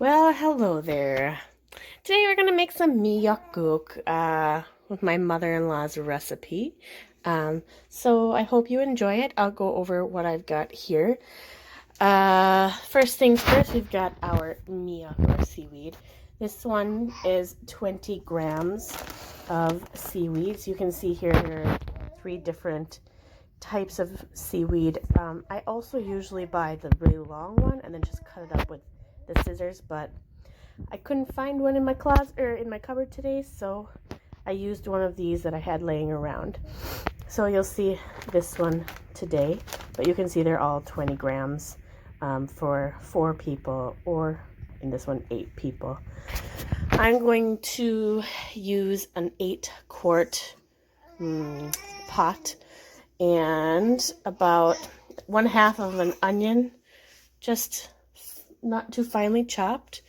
Well, hello there. Today we're gonna make some miyeokguk with my mother-in-law's recipe. So I hope you enjoy it. I'll go over what I've got here. First things first, we've got our miyok or seaweed. This one is 20 grams of seaweed. So you can see here there are 3 different types of seaweed. I also usually buy the really long one and then just cut it up with the scissors, but I couldn't find one in my closet or in my cupboard today, so I used one of these that I had laying around. So you'll see this one today, but you can see they're all 20 grams for 4 people, or in this one 8 people. I'm going to use an 8-quart pot and about 1/2 of an onion, just not too finely chopped,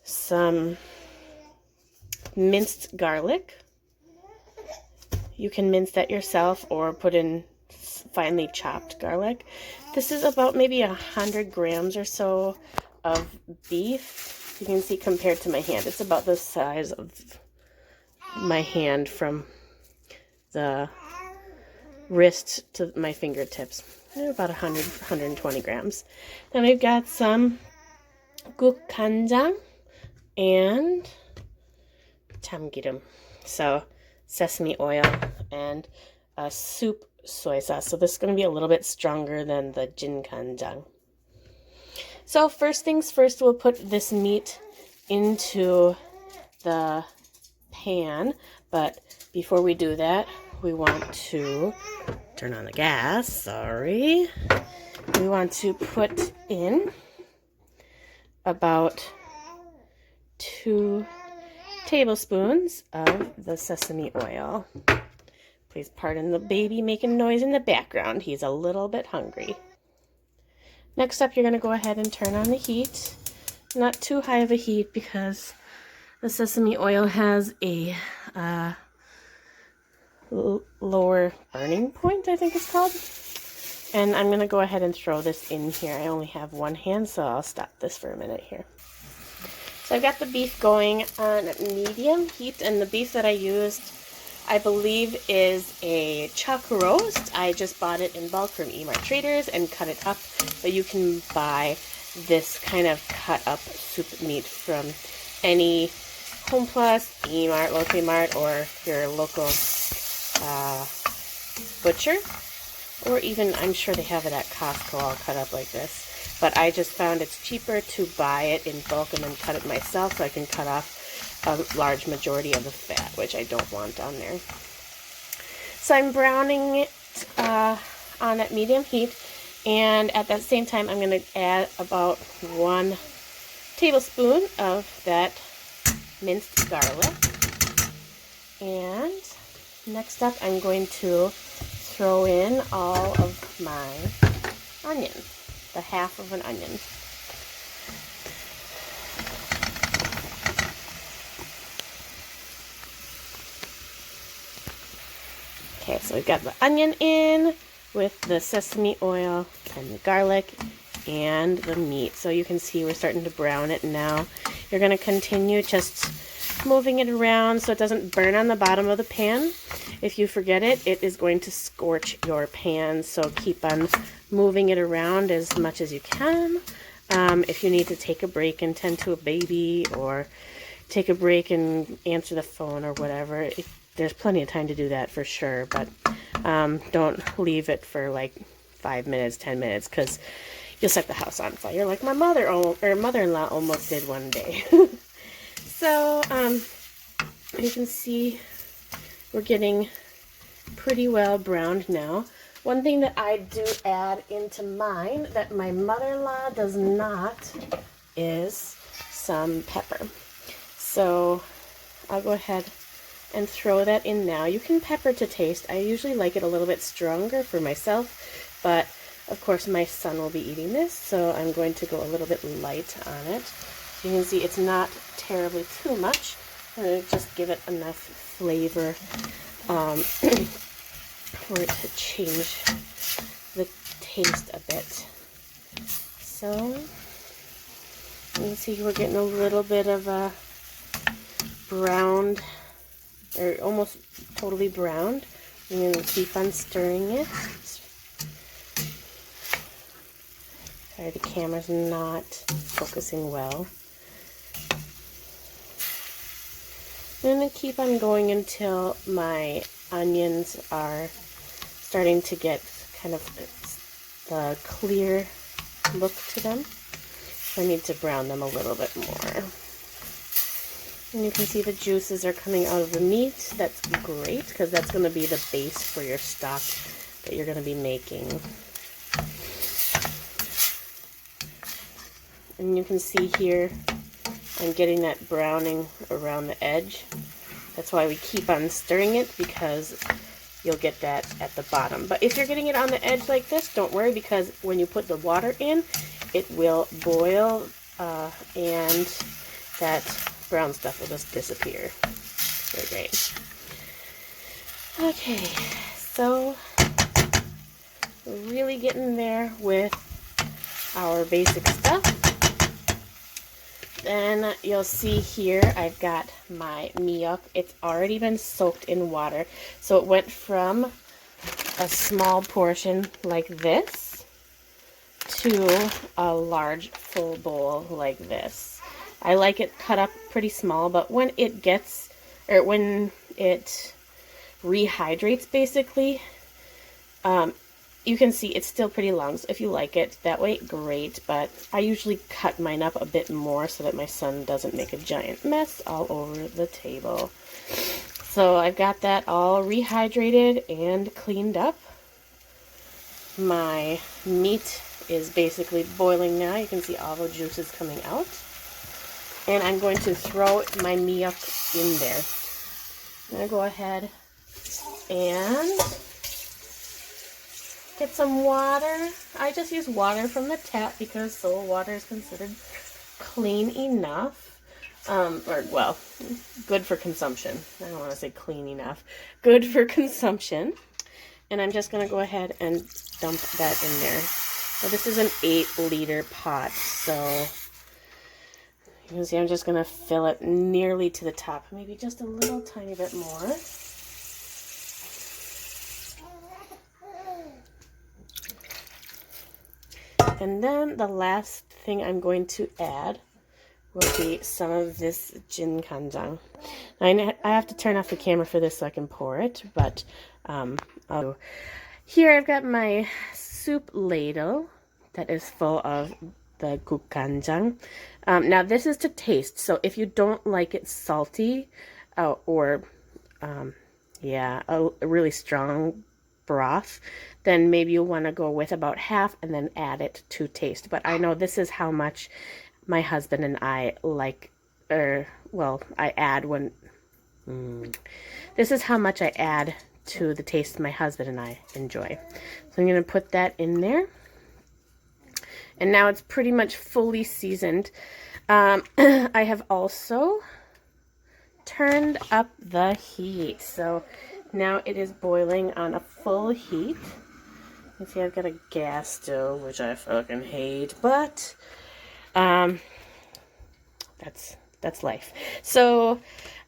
some minced garlic. You can mince that yourself or put in finely chopped garlic. This is about maybe 100 grams or so of beef. You can see compared to my hand, it's about the size of my hand from the wrist to my fingertips. About 120 grams. Then we've got some gukkanjang and 참기름, so sesame oil, and a soup soy sauce. So this is going to be a little bit stronger than the jinkanjang. So first things first, we'll put this meat into the pan, but before we do that, we want to turn on the gas. Sorry. We want to put in about 2 tablespoons of the sesame oil. Please pardon the baby making noise in the background. He's a little bit hungry. Next up, you're going to go ahead and turn on the heat. Not too high of a heat because the sesame oil has a lower burning point, I think it's called. And I'm going to go ahead and throw this in here. I only have one hand, so I'll stop this for a minute here. So I've got the beef going on medium heat, and the beef that I used, I believe, is a chuck roast. I just bought it in bulk from Emart Traders and cut it up, but you can buy this kind of cut up soup meat from any Home Plus, Emart, Local Mart, or your local butcher, or even I'm sure they have it at Costco all cut up like this. But I just found it's cheaper to buy it in bulk and then cut it myself, so I can cut off a large majority of the fat, which I don't want on there. So I'm browning it on at medium heat, and at that same time I'm going to add about 1 tablespoon of that minced garlic. And next up, I'm going to throw in all of my onion, the 1/2 of an onion. Okay, so we've got the onion in with the sesame oil and the garlic and the meat. So you can see we're starting to brown it now. You're going to continue just moving it around so it doesn't burn on the bottom of the pan. If you forget it, it is going to scorch your pan, so keep on moving it around as much as you can. If you need to take a break and tend to a baby, or take a break and answer the phone or whatever, there's plenty of time to do that for sure, but don't leave it for like 5 minutes, 10 minutes, because you'll set the house on fire like my mother-in-law almost did one day. So, you can see we're getting pretty well browned now. One thing that I do add into mine that my mother-in-law does not is some pepper. So, I'll go ahead and throw that in now. You can pepper to taste. I usually like it a little bit stronger for myself, but of course my son will be eating this, so I'm going to go a little bit light on it. You can see it's not terribly too much. I'm going to just give it enough flavor for it to change the taste a bit. So You can see we're getting a little bit of a browned, or almost totally browned. I'm going to keep on stirring it. Sorry, the camera's not focusing well. I'm going to keep on going until my onions are starting to get kind of the clear look to them. So I need to brown them a little bit more. And you can see the juices are coming out of the meat. That's great, because that's going to be the base for your stock that you're going to be making. And you can see here, I'm getting that browning around the edge. That's why we keep on stirring it, because you'll get that at the bottom. But if you're getting it on the edge like this, don't worry, because when you put the water in, it will boil and that brown stuff will just disappear. Very great. Okay, so we're really getting there with our basic stuff. Then you'll see here I've got my miok. It's already been soaked in water. So it went from a small portion like this to a large full bowl like this. I like it cut up pretty small, but when it gets, or when it rehydrates basically, you can see it's still pretty long. So if you like it that way, great, but I usually cut mine up a bit more so that my son doesn't make a giant mess all over the table. So I've got that all rehydrated and cleaned up. My meat is basically boiling now. You can see all the juices coming out. And I'm going to throw my miok in there. I'm going to go ahead and get some water. I just use water from the tap because soil water is considered clean enough. Or, well, good for consumption. I don't want to say clean enough. Good for consumption. And I'm just going to go ahead and dump that in there. Now, this is an 8-liter pot, so you can see I'm just going to fill it nearly to the top. Maybe just a little tiny bit more. And then the last thing I'm going to add will be some of this jin kanjang. I have to turn off the camera for this so I can pour it, but here I've got my soup ladle that is full of the gukkanjang. Now this is to taste, so if you don't like it salty or a really strong broth, then maybe you'll want to go with about half and then add it to taste. But I know this is how much my husband and I like, I add when, this is how much I add to the taste my husband and I enjoy. So I'm going to put that in there. And now it's pretty much fully seasoned. I have also turned up the heat. So now it is boiling on a full heat. You see I've got a gas stove, which I fucking hate, but that's life. So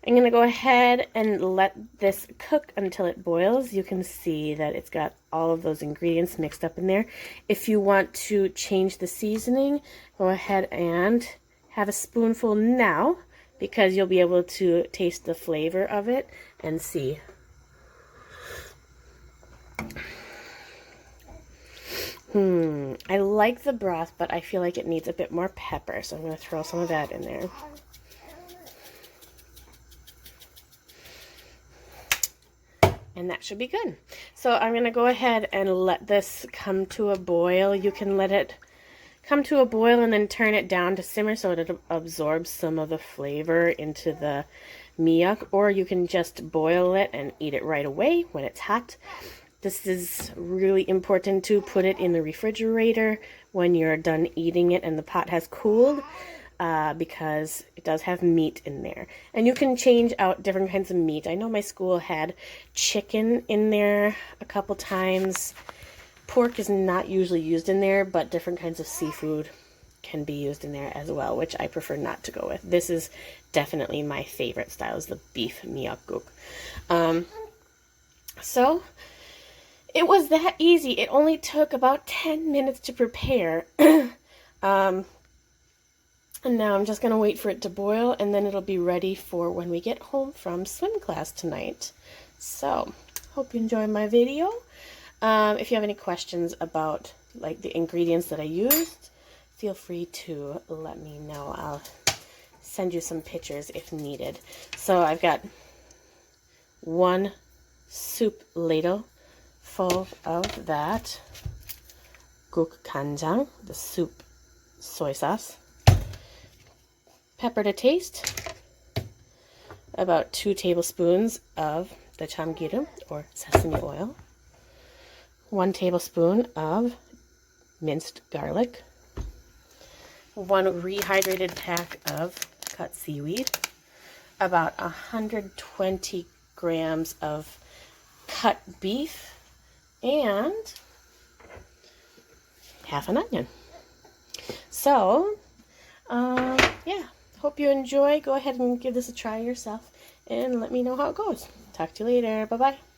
I'm going to go ahead and let this cook until it boils. You can see that it's got all of those ingredients mixed up in there. If you want to change the seasoning, go ahead and have a spoonful now, because you'll be able to taste the flavor of it and see. I like the broth, but I feel like it needs a bit more pepper, so I'm going to throw some of that in there. And that should be good. So I'm going to go ahead and let this come to a boil. You can let it come to a boil and then turn it down to simmer so it absorbs some of the flavor into the miok, or you can just boil it and eat it right away when it's hot. This is really important to put it in the refrigerator when you're done eating it and the pot has cooled, because it does have meat in there. And you can change out different kinds of meat. I know my school had chicken in there a couple times. Pork is not usually used in there, but different kinds of seafood can be used in there as well, which I prefer not to go with. This is definitely my favorite style, is the beef miyakguk. So it was that easy. It only took about 10 minutes to prepare. And now I'm just going to wait for it to boil, and then it'll be ready for when we get home from swim class tonight. So, hope you enjoy my video. If you have any questions about like the ingredients that I used, feel free to let me know. I'll send you some pictures if needed. So I've got 1 soup ladle full of that guk kanjang, the soup soy sauce. Pepper to taste. About 2 tablespoons of the chamgirum, or sesame oil. 1 tablespoon of minced garlic. 1 rehydrated pack of cut seaweed. About 120 grams of cut beef. And half an onion. So, yeah. Hope you enjoy. Go ahead and give this a try yourself and let me know how it goes. Talk to you later. Bye-bye.